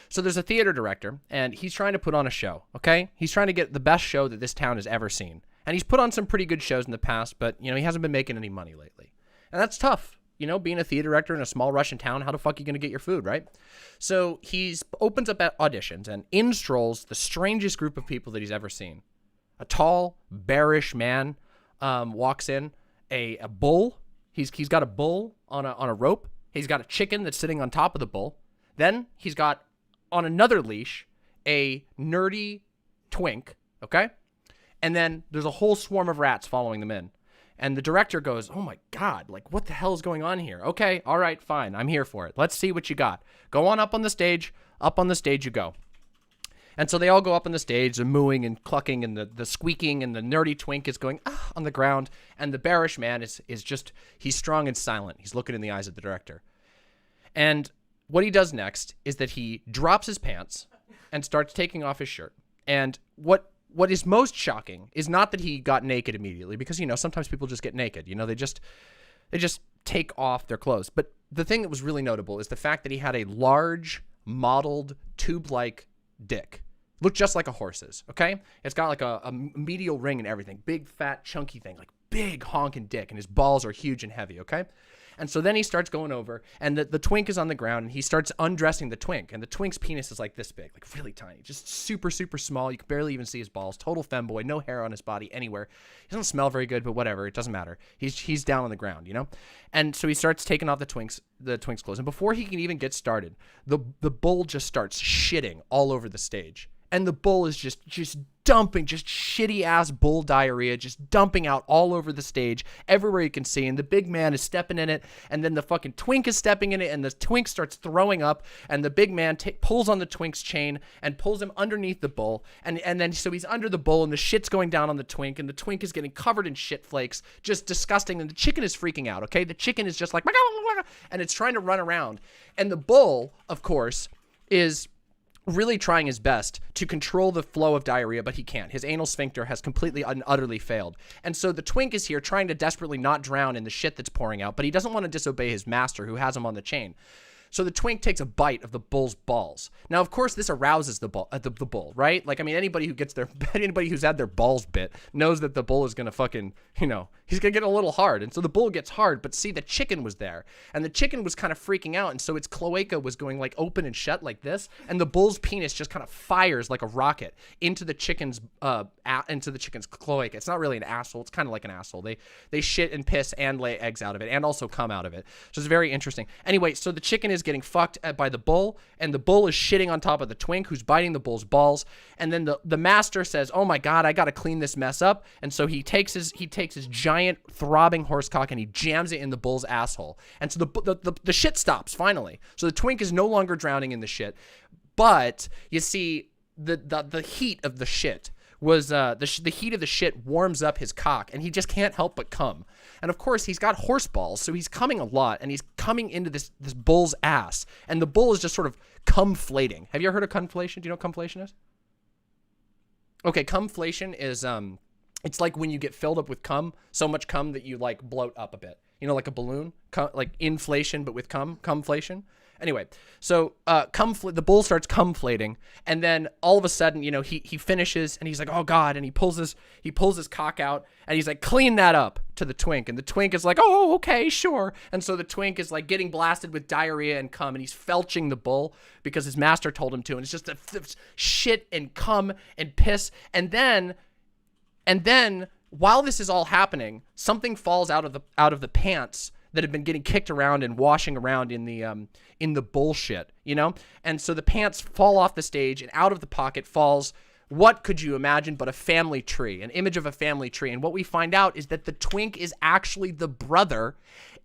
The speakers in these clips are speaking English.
So there's a theater director, and he's trying to put on a show, okay? He's trying to get the best show that this town has ever seen. And he's put on some pretty good shows in the past, but, he hasn't been making any money lately. And that's tough. Being a theater director in a small Russian town, how the fuck are you going to get your food, right? So he opens up at auditions, and in strolls the strangest group of people that he's ever seen. A tall, bearish man walks in, a bull. He's got a bull on a rope. He's got a chicken that's sitting on top of the bull. Then he's got, on another leash, a nerdy twink, okay? And then there's a whole swarm of rats following them in. And the director goes, oh my God, like what the hell is going on here? Okay, all right, fine, I'm here for it. Let's see what you got. Go on up on the stage. Up on the stage you go. And so they all go up on the stage, the mooing and clucking and the squeaking, and the nerdy twink is going on the ground. And the bearish man is just, he's strong and silent. He's looking in the eyes of the director. And what he does next is that he drops his pants and starts taking off his shirt. And what is most shocking is not that he got naked immediately, because, sometimes people just get naked. They just take off their clothes. But the thing that was really notable is the fact that he had a large, mottled, tube-like dick. Looked just like a horse's, okay? It's got like a medial ring and everything. Big, fat, chunky thing, like big honking dick, and his balls are huge and heavy, okay? And so then he starts going over, and the twink is on the ground, and he starts undressing the twink, and the twink's penis is like this big, like really tiny, just super, super small. You can barely even see his balls. Total femboy, no hair on his body anywhere. He doesn't smell very good, but whatever, it doesn't matter. He's down on the ground, And so he starts taking off the twink's clothes, and before he can even get started, the bull just starts shitting all over the stage. And the bull is just dumping, just shitty ass bull diarrhea, just dumping out all over the stage, everywhere you can see. And the big man is stepping in it, and then the fucking twink is stepping in it, and the twink starts throwing up, and the big man pulls on the twink's chain and pulls him underneath the bull, and then so he's under the bull, and the shit's going down on the twink, and the twink is getting covered in shit flakes, just disgusting. And the chicken is freaking out, okay? The chicken is just like, and it's trying to run around, and the bull, of course, is really trying his best to control the flow of diarrhea, but he can't. His anal sphincter has completely and utterly failed. And so the twink is here trying to desperately not drown in the shit that's pouring out, but he doesn't want to disobey his master, who has him on the chain. So the twink takes a bite of the bull's balls. Now, of course, this arouses the bull, right? Like, I mean, anybody who's had their balls bit knows that the bull is going to fucking, he's going to get a little hard. And so the bull gets hard, but see, the chicken was there, and the chicken was kind of freaking out. And so its cloaca was going like open and shut like this. And the bull's penis just kind of fires like a rocket into the chicken's cloaca. It's not really an asshole. It's kind of like an asshole. They shit and piss and lay eggs out of it and also come out of it. So it's very interesting. Anyway, so the chicken is getting fucked by the bull, and the bull is shitting on top of the twink, who's biting the bull's balls. And then the master says, oh my God, I got to clean this mess up. And so he takes his giant throbbing horse cock and he jams it in the bull's asshole. And so the shit stops finally. So the twink is no longer drowning in the shit. But you see, the heat of the shit was the heat of the shit warms up his cock, and he just can't help but come. And of course, he's got horse balls, so he's coming a lot, and he's coming into this bull's ass, and the bull is just sort of cumflating. Have you ever heard of cumflation? Do you know what cumflation is? Okay, cumflation is it's like when you get filled up with cum, so much cum that you like bloat up a bit. Like a balloon, like inflation, but with cumflation. Anyway, so the bull starts cumflating, and then all of a sudden, he finishes, and he's like, oh God, and he pulls his cock out, and he's like, clean that up to the twink, and the twink is like, oh, okay, sure. And so the twink is like getting blasted with diarrhea and cum, and he's felching the bull because his master told him to, and it's just shit and cum and piss, and then while this is all happening, something falls out of the pants that have been getting kicked around and washing around in the bullshit, And so the pants fall off the stage, and out of the pocket falls, what could you imagine but a family tree, an image of a family tree. And what we find out is that the twink is actually the brother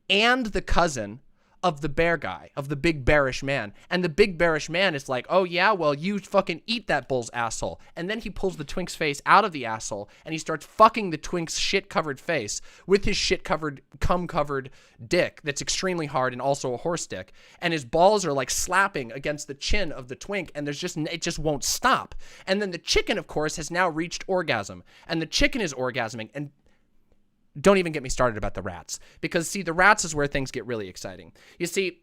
and the cousin of the bear guy, of the big bearish man. And the big bearish man is like, oh yeah, well, you fucking eat that bull's asshole. And then he pulls the twink's face out of the asshole, and he starts fucking the twink's shit-covered face with his shit-covered, cum-covered dick that's extremely hard and also a horse dick. And his balls are like slapping against the chin of the twink, and it just won't stop. And then the chicken, of course, has now reached orgasm. And the chicken is orgasming, and don't even get me started about the rats, because see, the rats is where things get really exciting. You see,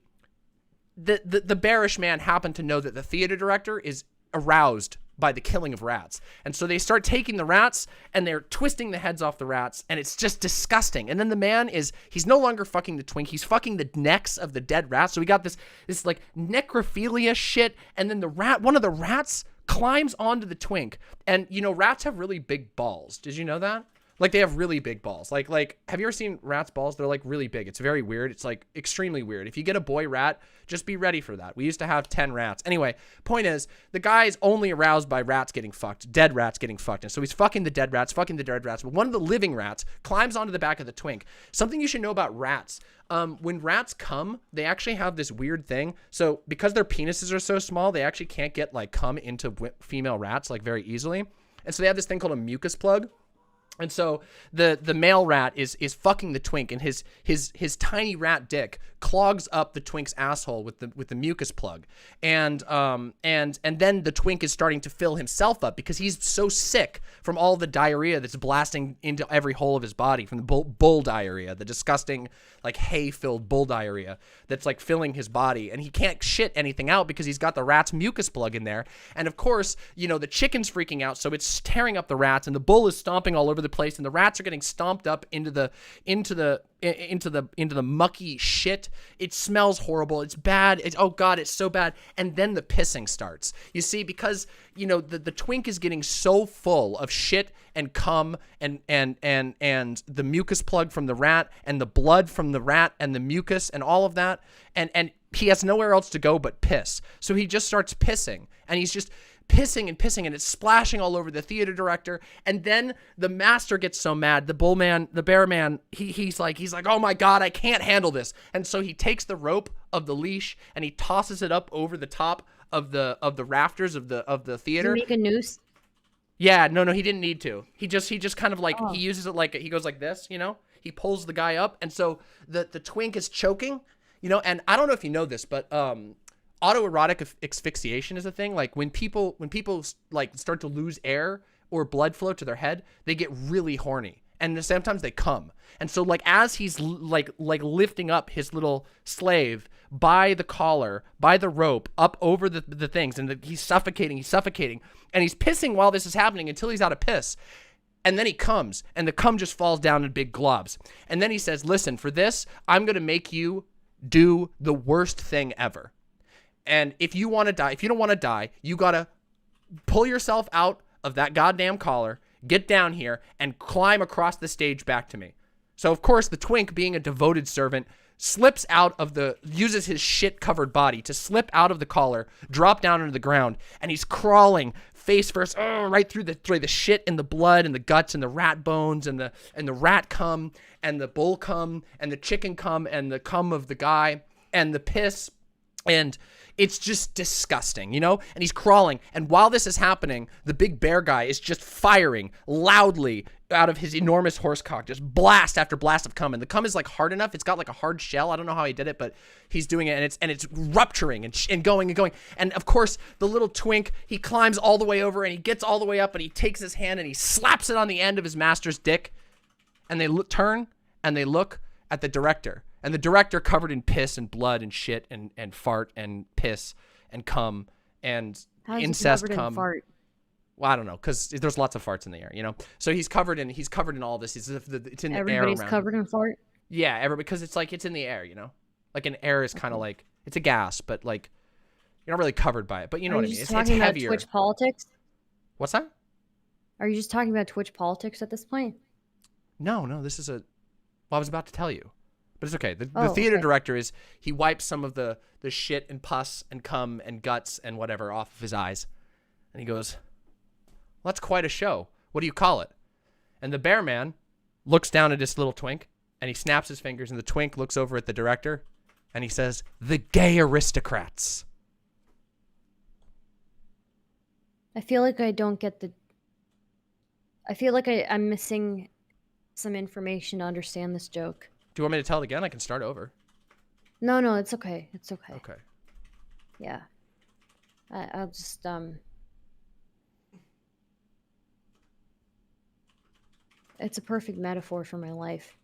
the bearish man happened to know that the theater director is aroused by the killing of rats. And so they start taking the rats and they're twisting the heads off the rats, and it's just disgusting. And then the man he's no longer fucking the twink, he's fucking the necks of the dead rats. So we got this like necrophilia shit, and then one of the rats climbs onto the twink. And you know, rats have really big balls. Did you know that? Like, they have really big balls. Like, have you ever seen rats' balls? They're, like, really big. It's very weird. It's, like, extremely weird. If you get a boy rat, just be ready for that. We used to have 10 rats. Anyway, point is, the guy's only aroused by rats getting fucked, dead rats getting fucked. And so he's fucking the dead rats. But one of the living rats climbs onto the back of the twink. Something you should know about rats. When rats come, they actually have this weird thing. So, because their penises are so small, they actually can't get, like, cum into female rats, like, very easily. And so they have this thing called a mucus plug. And so the male rat is fucking the twink, and his tiny rat dick clogs up the twink's asshole with the mucus plug, and then the twink is starting to fill himself up because he's so sick from all the diarrhea that's blasting into every hole of his body from the bull diarrhea, the disgusting like hay-filled bull diarrhea that's like filling his body, and he can't shit anything out because he's got the rat's mucus plug in there. And of course, you know, the chicken's freaking out, so it's tearing up the rats, and the bull is stomping all over the place, and the rats are getting stomped up into the mucky shit. It smells horrible. It's bad. Oh God, it's so bad. And then the pissing starts. You see, because you know the twink is getting so full of shit and cum and the mucus plug from the rat and the blood from the rat and the mucus and all of that, and he has nowhere else to go but piss. So he just starts pissing, and he's just pissing, and it's splashing all over the theater director. And then the master gets so mad, the bear man, he's like, oh my God, I can't handle this. And so he takes the rope of the leash and he tosses it up over the top of the rafters of the theater. Does he make a noose? Yeah, no, he didn't need to. He just kind of like, he uses it like, he goes like this, you know, he pulls the guy up. And so the twink is choking, you know, and I don't know if you know this, but, autoerotic asphyxiation is a thing. Like when people like start to lose air or blood flow to their head, they get really horny, and sometimes they come. And so like as he's like lifting up his little slave by the collar, by the rope, up over the things, and he's suffocating, and he's pissing while this is happening until he's out of piss. And then he comes, and the cum just falls down in big globs. And then he says, listen, for this, I'm going to make you do the worst thing ever. And if you want to die, if you don't want to die, you got to pull yourself out of that goddamn collar, get down here, and climb across the stage back to me. So, of course, the twink, being a devoted servant, slips out of uses his shit-covered body to slip out of the collar, drop down into the ground, and he's crawling face first, right through the shit and the blood and the guts and the rat bones and the rat cum and the bull cum and the chicken cum and the cum of the guy and the piss. And it's just disgusting, you know? And he's crawling. And while this is happening, the big bear guy is just firing loudly out of his enormous horse cock, just blast after blast of cum. And the cum is like hard enough. It's got like a hard shell. I don't know how he did it, but he's doing it, and it's rupturing and going. And of course, the little twink, he climbs all the way over, and he gets all the way up, and he takes his hand and he slaps it on the end of his master's dick. And they turn and they look at the director. And the director, covered in piss and blood and shit and fart and piss and cum and incest cum. Fart? Well, I don't know, because there's lots of farts in the air, you know. So he's covered in all this. It's in the air. Everybody's covered in fart. Yeah, because it's like it's in the air, you know. Like an air is kind of like it's a gas, but like you're not really covered by it. But you know what I mean. It's talking about Twitch politics. What's that? Are you just talking about Twitch politics at this point? No. This is well, I was about to tell you. But it's okay. The theater director he wipes some of the shit and pus and cum and guts and whatever off of his eyes. And he goes, well, that's quite a show. What do you call it? And the bear man looks down at this little twink, and he snaps his fingers, and the twink looks over at the director, and he says, the gay aristocrats. I feel like I don't get I feel like I'm missing some information to understand this joke. Do you want me to tell it again? I can start over. No, it's okay. It's okay. Okay. Yeah. I'll just, It's a perfect metaphor for my life.